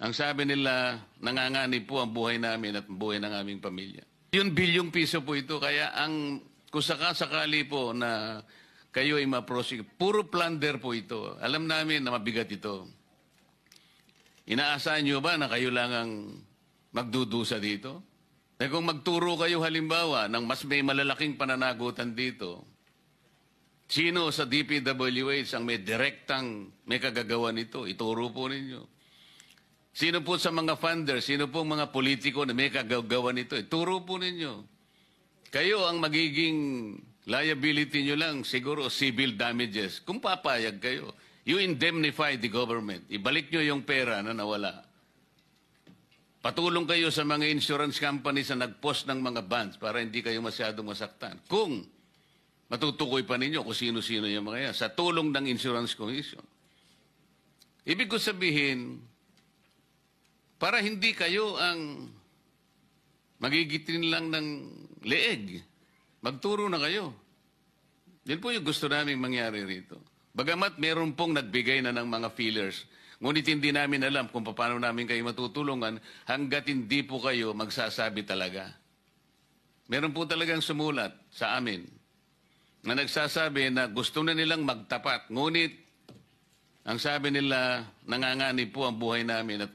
Ang sabi nila, nanganganib po ang buhay namin at ang buhay ng aming pamilya. Yun, bilyong piso po ito. Kaya kung sakali po na kayo ay ma-prosecute, puro plunder po ito. Alam namin na mabigat ito. Inaasahan nyo ba na kayo lang ang magdudusa dito? Eh kung magturo kayo halimbawa ng mas may malalaking pananagutan dito, sino sa DPWH ang may kagagawa nito? Ituro po ninyo. Sino po sa mga funders, sino po mga politiko na may kagagawa nito? Ituro po ninyo. Kayo ang magiging liability nyo lang, siguro civil damages. Kung papayag kayo, you indemnify the government. Ibalik nyo yung pera na nawala. Patulong kayo sa mga insurance companies na nag-post ng mga bonds para hindi kayo masyadong masaktan. Kung matutukoy pa ninyo kung sino-sino yung mga yan, sa tulong ng Insurance Commission. Ibig ko sabihin, para hindi kayo ang magigitin lang ng leeg, magturo na kayo. Yan po yung gusto namin mangyari rito. Bagamat meron pong nagbigay na ng mga feelers, ngunit hindi namin alam kung paano namin kayo matutulungan hanggat hindi po kayo magsasabi talaga. Meron po talagang sumulat sa amin na nagsasabi na gusto na nilang magtapat, ngunit ang sabi nila, nanganganib po ang buhay namin at